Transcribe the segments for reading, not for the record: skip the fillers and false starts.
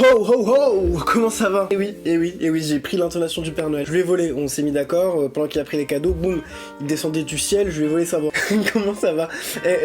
Ho ho ho! Comment ça va? Et oui, j'ai pris l'intonation du Père Noël. Je lui ai volé, on s'est mis d'accord, pendant qu'il a pris les cadeaux, boum, il descendait du ciel, je lui ai volé sa voix. Comment ça va?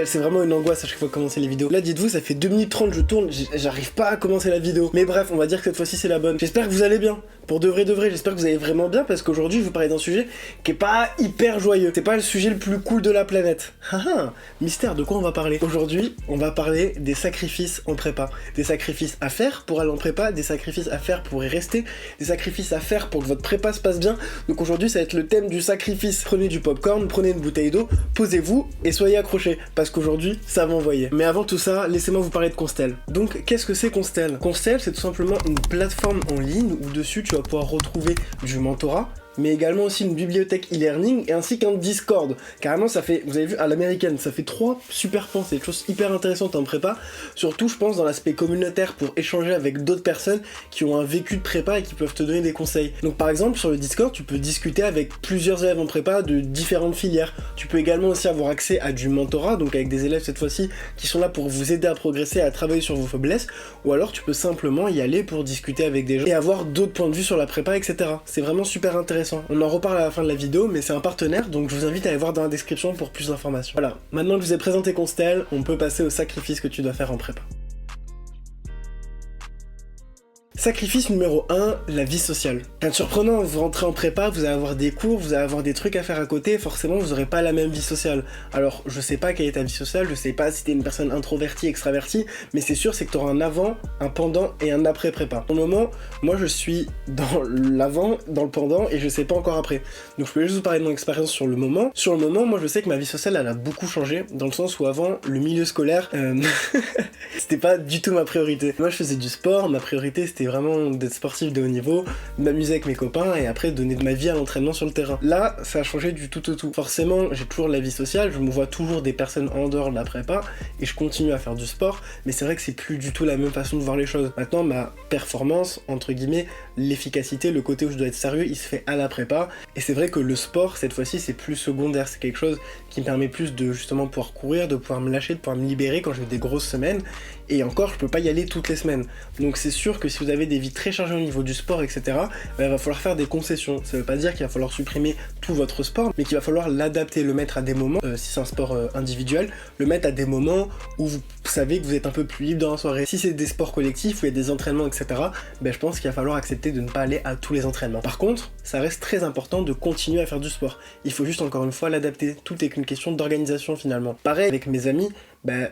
C'est vraiment une angoisse à chaque fois de commencer les vidéos. Là, dites-vous, ça fait 2 minutes 30, je tourne, j'arrive pas à commencer la vidéo. Mais bref, on va dire que cette fois-ci c'est la bonne. J'espère que vous allez bien. Pour de vrai, j'espère que vous allez vraiment bien, parce qu'aujourd'hui, je vais vous parler d'un sujet qui est pas hyper joyeux. C'est pas le sujet le plus cool de la planète. Haha, mystère, de quoi on va parler? Aujourd'hui, on va parler des sacrifices en prépa. Des sacrifices à faire pour aller en prépa, des sacrifices à faire pour y rester, des sacrifices à faire pour que votre prépa se passe bien. Donc aujourd'hui, ça va être le thème du sacrifice. Prenez du popcorn, prenez une bouteille d'eau, posez-vous et soyez accrochés, parce qu'aujourd'hui, ça va envoyer. Mais avant tout ça, laissez-moi vous parler de Constel. Donc, qu'est-ce que c'est Constel? Constel, c'est tout simplement une plateforme en ligne où dessus, tu vas pouvoir retrouver du mentorat, mais également aussi une bibliothèque e-learning et ainsi qu'un Discord. Carrément, ça fait, vous avez vu, à l'américaine, ça fait 3 super points, c'est des choses hyper intéressantes en prépa, surtout je pense dans l'aspect communautaire pour échanger avec d'autres personnes qui ont un vécu de prépa et qui peuvent te donner des conseils. Donc par exemple, sur le Discord, tu peux discuter avec plusieurs élèves en prépa de différentes filières. Tu peux également aussi avoir accès à du mentorat, donc avec des élèves cette fois-ci qui sont là pour vous aider à progresser, à travailler sur vos faiblesses, ou alors tu peux simplement y aller pour discuter avec des gens et avoir d'autres points de vue sur la prépa, etc. C'est vraiment super intéressant. On en reparle à la fin de la vidéo, mais c'est un partenaire, donc je vous invite à aller voir dans la description pour plus d'informations. Voilà, maintenant que je vous ai présenté Constel, on peut passer au sacrifice que tu dois faire en prépa. Sacrifice numéro 1, la vie sociale. Rien de surprenant, vous rentrez en prépa, vous allez avoir des cours, vous allez avoir des trucs à faire à côté, forcément vous n'aurez pas la même vie sociale. Alors, je sais pas quelle est ta vie sociale, je sais pas si t'es une personne introvertie, extravertie, mais c'est sûr, c'est que t'auras un avant, un pendant et un après prépa. Pour le moment, moi je suis dans l'avant, dans le pendant, et je sais pas encore après. Donc je peux juste vous parler de mon expérience sur le moment. Sur le moment, moi je sais que ma vie sociale, elle a beaucoup changé, dans le sens où avant, le milieu scolaire, c'était pas du tout ma priorité. Moi je faisais du sport, ma priorité c'était vraiment d'être sportif de haut niveau, m'amuser avec mes copains et après donner de ma vie à l'entraînement sur le terrain. Là, ça a changé du tout au tout. Forcément, j'ai toujours la vie sociale, je me vois toujours des personnes en dehors de la prépa et je continue à faire du sport, mais c'est vrai que c'est plus du tout la même façon de voir les choses. Maintenant, ma performance, entre guillemets, l'efficacité, le côté où je dois être sérieux, il se fait à la prépa et c'est vrai que le sport, cette fois-ci, c'est plus secondaire, c'est quelque chose qui me permet plus de justement pouvoir courir, de pouvoir me lâcher, de pouvoir me libérer quand j'ai des grosses semaines et encore, je peux pas y aller toutes les semaines. Donc c'est sûr que si vous avez des vies très chargées au niveau du sport, etc., bah, il va falloir faire des concessions. Ça veut pas dire qu'il va falloir supprimer tout votre sport, mais qu'il va falloir l'adapter, le mettre à des moments, si c'est un sport individuel, le mettre à des moments où vous savez que vous êtes un peu plus libre dans la soirée. Si c'est des sports collectifs, où il y a des entraînements, etc., bah, je pense qu'il va falloir accepter de ne pas aller à tous les entraînements. Par contre, ça reste très important de continuer à faire du sport. Il faut juste encore une fois l'adapter. Tout est qu'une question d'organisation finalement. Pareil avec mes amis, bah,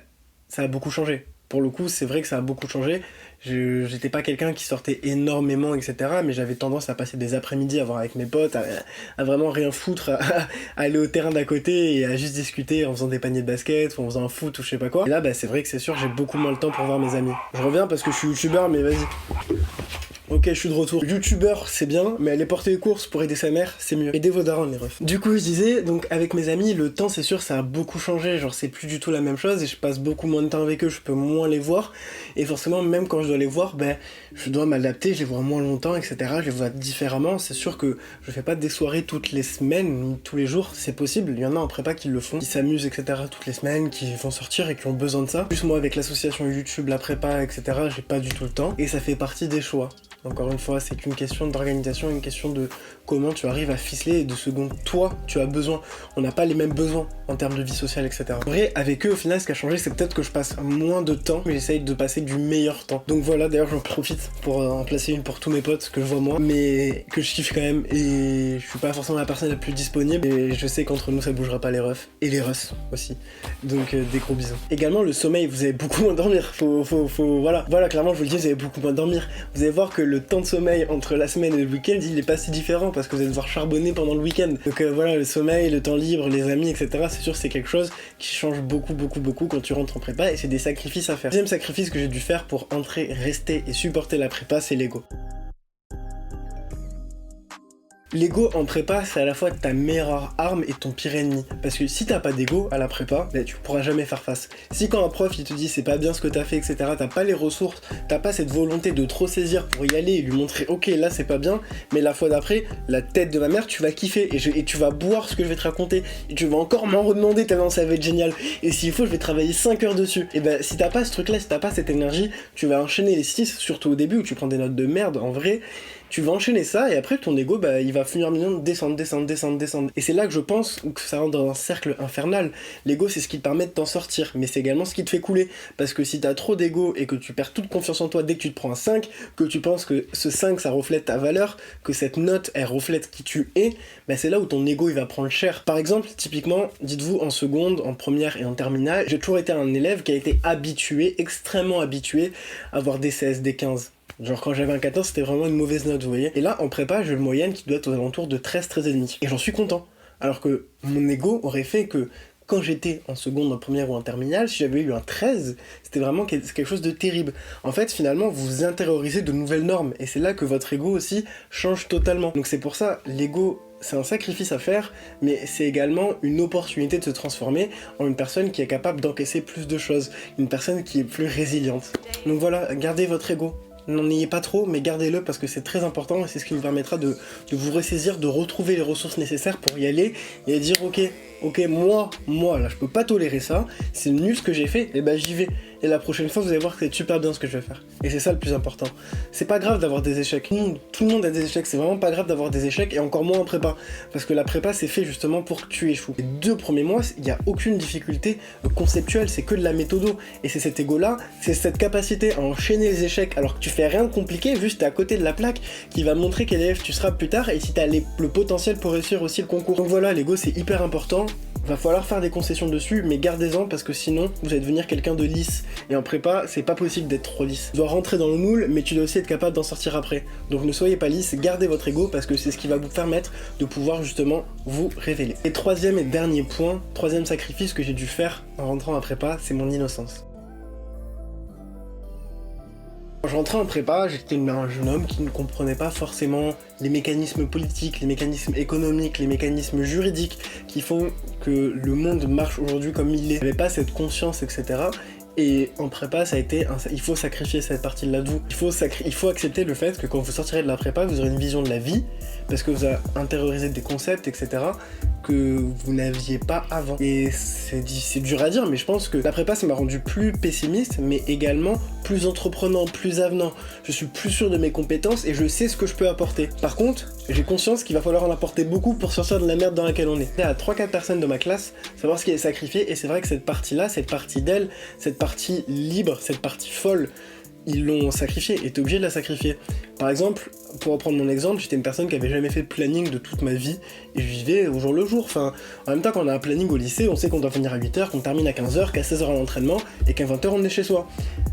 ça a beaucoup changé. Pour le coup, c'est vrai que ça a beaucoup changé. J'étais pas quelqu'un qui sortait énormément, etc. Mais j'avais tendance à passer des après-midi à voir avec mes potes, à vraiment rien foutre, à aller au terrain d'à côté et à juste discuter en faisant des paniers de basket, ou en faisant un foot ou je sais pas quoi. Et là, bah, c'est vrai que c'est sûr, j'ai beaucoup moins le temps pour voir mes amis. Je reviens parce que je suis youtubeur, mais vas-y. Ok, je suis de retour. Youtubeur, c'est bien, mais aller porter les courses pour aider sa mère, c'est mieux. Aidez vos darons, les refs. Du coup, je disais, donc avec mes amis, le temps, c'est sûr, ça a beaucoup changé. Genre, c'est plus du tout la même chose et je passe beaucoup moins de temps avec eux, je peux moins les voir. Et forcément, même quand je dois les voir, ben, je dois m'adapter, je les vois moins longtemps, etc. Je les vois différemment. C'est sûr que je fais pas des soirées toutes les semaines, ni tous les jours, c'est possible. Il y en a en prépa qui le font, qui s'amusent, etc. toutes les semaines, qui vont sortir et qui ont besoin de ça. Plus moi, avec l'association YouTube, la prépa, etc., j'ai pas du tout le temps. Et ça fait partie des choix. Encore une fois, c'est qu'une question d'organisation, une question de comment tu arrives à ficeler et de ce dont toi tu as besoin. On n'a pas les mêmes besoins en termes de vie sociale, etc. En vrai, avec eux, au final, ce qui a changé, c'est peut-être que je passe moins de temps, mais j'essaye de passer du meilleur temps. Donc voilà, d'ailleurs, j'en profite pour en placer une pour tous mes potes que je vois moi, mais que je kiffe quand même. Et je suis pas forcément la personne la plus disponible, et je sais qu'entre nous, ça bougera pas les refs. Et les russes aussi. Donc des gros bisous. Également, le sommeil, vous allez beaucoup moins dormir. Voilà. Voilà, clairement, je vous le dis, vous allez beaucoup moins dormir. Vous allez voir que le temps de sommeil entre la semaine et le week-end, il est pas si différent parce que vous allez devoir charbonner pendant le week-end. Donc voilà, le sommeil, le temps libre, les amis, etc. C'est sûr, c'est quelque chose qui change beaucoup quand tu rentres en prépa et c'est des sacrifices à faire. Deuxième sacrifice que j'ai dû faire pour entrer, rester et supporter la prépa, c'est l'ego. L'ego en prépa, c'est à la fois ta meilleure arme et ton pire ennemi. Parce que si t'as pas d'ego à la prépa, bah, tu pourras jamais faire face. Si quand un prof il te dit c'est pas bien ce que t'as fait, etc., t'as pas les ressources, t'as pas cette volonté de trop saisir pour y aller et lui montrer ok là c'est pas bien, mais la fois d'après, la tête de ma mère, tu vas kiffer et tu vas boire ce que je vais te raconter et tu vas encore m'en redemander tellement ça va être génial. Et s'il faut, je vais travailler 5 heures dessus. Et ben si t'as pas ce truc là, si t'as pas cette énergie, tu vas enchaîner les 6, surtout au début où tu prends des notes de merde en vrai. Tu vas enchaîner ça et après ton ego bah, il va finir de descendre. Et c'est là que je pense que ça rentre dans un cercle infernal. L'ego c'est ce qui te permet de t'en sortir, mais c'est également ce qui te fait couler. Parce que si t'as trop d'ego et que tu perds toute confiance en toi dès que tu te prends un 5, que tu penses que ce 5 ça reflète ta valeur, que cette note elle reflète qui tu es, bah c'est là où ton ego il va prendre cher. Par exemple, typiquement, dites-vous en seconde, en première et en terminale, j'ai toujours été un élève qui a été habitué, extrêmement habitué à avoir des 16, des 15. Genre quand j'avais un 14 c'était vraiment une mauvaise note vous voyez. Et là en prépa j'ai une moyenne qui doit être aux alentours de 13,5. Et j'en suis content. Alors que mon ego aurait fait que quand j'étais en seconde, en première ou en terminale, si j'avais eu un 13, c'était vraiment quelque chose de terrible. En fait finalement vous intériorisez de nouvelles normes. Et c'est là que votre ego aussi change totalement. Donc c'est pour ça l'ego c'est un sacrifice à faire, mais c'est également une opportunité de se transformer en une personne qui est capable d'encaisser plus de choses. Une personne qui est plus résiliente. Donc voilà, gardez votre ego. N'en ayez pas trop, mais gardez-le parce que c'est très important et c'est ce qui vous permettra de vous ressaisir, de retrouver les ressources nécessaires pour y aller et dire ok, moi là je peux pas tolérer ça, c'est nul ce que j'ai fait, et ben j'y vais. Et la prochaine fois vous allez voir que c'est super bien ce que je vais faire. Et c'est ça le plus important. C'est pas grave d'avoir des échecs, tout le monde a des échecs, c'est vraiment pas grave d'avoir des échecs et encore moins en prépa. Parce que la prépa c'est fait justement pour que tu échoues. Les 2 premiers mois, il n'y a aucune difficulté conceptuelle, c'est que de la méthodo. Et c'est cet ego là, c'est cette capacité à enchaîner les échecs alors que tu fais rien de compliqué, juste t'es à côté de la plaque qui va montrer quel élève tu seras plus tard et si t'as le potentiel pour réussir aussi le concours. Donc voilà, l'ego c'est hyper important. Va falloir faire des concessions dessus, mais gardez-en parce que sinon vous allez devenir quelqu'un de lisse. Et en prépa, c'est pas possible d'être trop lisse. Tu dois rentrer dans le moule, mais tu dois aussi être capable d'en sortir après. Donc ne soyez pas lisse, gardez votre ego parce que c'est ce qui va vous permettre de pouvoir justement vous révéler. Et troisième et dernier point, troisième sacrifice que j'ai dû faire en rentrant en prépa, c'est mon innocence. Quand je rentrais en prépa, j'étais un jeune homme qui ne comprenait pas forcément les mécanismes politiques, les mécanismes économiques, les mécanismes juridiques qui font que le monde marche aujourd'hui comme il est. J'avais pas cette conscience, etc. Et en prépa, ça a été il faut sacrifier cette partie-là de vous. Il faut accepter le fait que quand vous sortirez de la prépa, vous aurez une vision de la vie, parce que vous avez intériorisé des concepts, etc., que vous n'aviez pas avant. Et c'est dur à dire, mais je pense que la prépa, ça m'a rendu plus pessimiste, mais également plus entreprenant, plus avenant. Je suis plus sûr de mes compétences et je sais ce que je peux apporter. Par contre, j'ai conscience qu'il va falloir en apporter beaucoup pour sortir de la merde dans laquelle on est. À 3-4 personnes de ma classe, savoir ce qui est sacrifié, et c'est vrai que cette partie-là, cette partie d'elle, cette partie libre, cette partie folle, ils l'ont sacrifiée et t'es obligé de la sacrifier. Par exemple, pour reprendre mon exemple, j'étais une personne qui avait jamais fait de planning de toute ma vie et je vivais au jour le jour. Enfin, en même temps, quand on a un planning au lycée, on sait qu'on doit finir à 8h, qu'on termine à 15h, qu'à 16h à l'entraînement et qu'à 20h on est chez soi.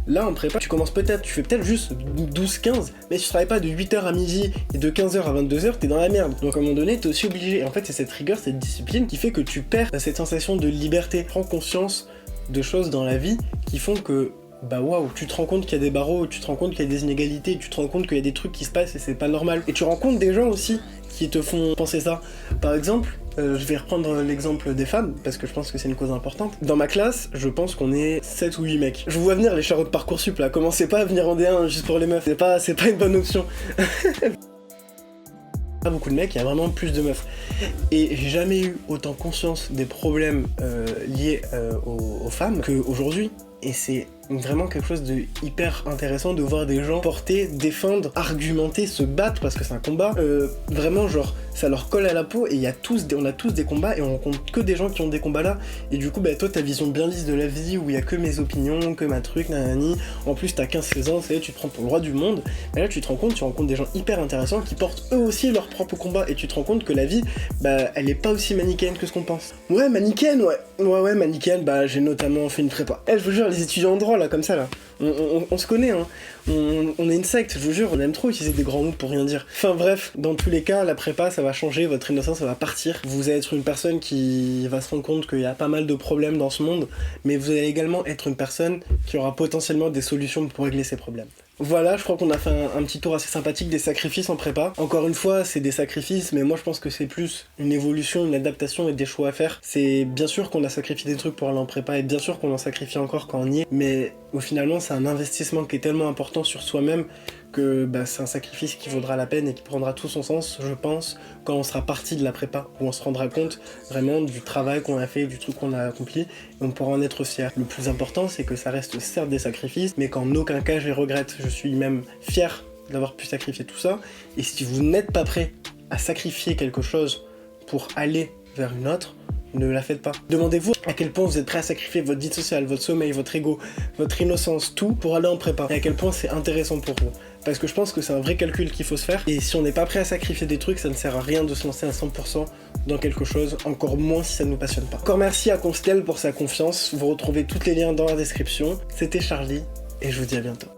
Là, en prépa, tu fais peut-être juste 12-15, mais si tu travailles pas de 8h à midi et de 15h à 22h, t'es dans la merde. Donc à un moment donné, t'es aussi obligé. Et en fait, c'est cette rigueur, cette discipline qui fait que tu perds cette sensation de liberté. Prends conscience de choses dans la vie qui font que bah waouh, tu te rends compte qu'il y a des barreaux, tu te rends compte qu'il y a des inégalités, tu te rends compte qu'il y a des trucs qui se passent et c'est pas normal. Et tu rencontres des gens aussi qui te font penser ça. Par exemple, je vais reprendre l'exemple des femmes, parce que je pense que c'est une cause importante. Dans ma classe, je pense qu'on est 7 ou 8 mecs. Je vous vois venir les chariots de Parcoursup là, commencez pas à venir en D1 juste pour les meufs, c'est pas une bonne option. Pas beaucoup de mecs, il y a vraiment plus de meufs. Et j'ai jamais eu autant conscience des problèmes liés aux femmes qu'aujourd'hui. Et c'est vraiment quelque chose de hyper intéressant de voir des gens porter, défendre, argumenter, se battre parce que c'est un combat. Vraiment genre ça leur colle à la peau et on a tous des combats et on rencontre que des gens qui ont des combats là. Et du coup bah toi ta vision bien lisse de la vie où il y a que mes opinions, que ma truc, nanani. En plus t'as 15-16 ans, tu te prends pour le roi du monde. Et là tu rencontres des gens hyper intéressants qui portent eux aussi leur propre combat et tu te rends compte que la vie bah elle est pas aussi manichéenne que ce qu'on pense. Ouais manichéenne ouais manichéenne, bah j'ai notamment fait une prépa. Je vous jure les étudiants en droit là comme ça là, on se connaît hein. On est une secte, je vous jure, on aime trop utiliser des grands mots pour rien dire. Enfin bref, dans tous les cas, la prépa ça va changer, votre innocence ça va partir. Vous allez être une personne qui va se rendre compte qu'il y a pas mal de problèmes dans ce monde, mais vous allez également être une personne qui aura potentiellement des solutions pour régler ces problèmes. Voilà, je crois qu'on a fait un petit tour assez sympathique des sacrifices en prépa. Encore une fois, c'est des sacrifices, mais moi je pense que c'est plus une évolution, une adaptation et des choix à faire. C'est bien sûr qu'on a sacrifié des trucs pour aller en prépa, et bien sûr qu'on en sacrifie encore quand on y est, mais au finalement c'est un investissement qui est tellement important sur soi-même que c'est un sacrifice qui vaudra la peine et qui prendra tout son sens, je pense, quand on sera parti de la prépa, où on se rendra compte vraiment du travail qu'on a fait, du truc qu'on a accompli, et on pourra en être fier. Le plus important, c'est que ça reste certes des sacrifices, mais qu'en aucun cas je les regrette. Je suis même fier d'avoir pu sacrifier tout ça, et si vous n'êtes pas prêt à sacrifier quelque chose pour aller vers une autre, ne la faites pas. Demandez-vous à quel point vous êtes prêt à sacrifier votre vie sociale, votre sommeil, votre ego, votre innocence, tout pour aller en prépa. Et à quel point c'est intéressant pour vous. Parce que je pense que c'est un vrai calcul qu'il faut se faire. Et si on n'est pas prêt à sacrifier des trucs, ça ne sert à rien de se lancer à 100% dans quelque chose, encore moins si ça ne nous passionne pas. Encore merci à Constel pour sa confiance. Vous retrouvez tous les liens dans la description. C'était Charlie et je vous dis à bientôt.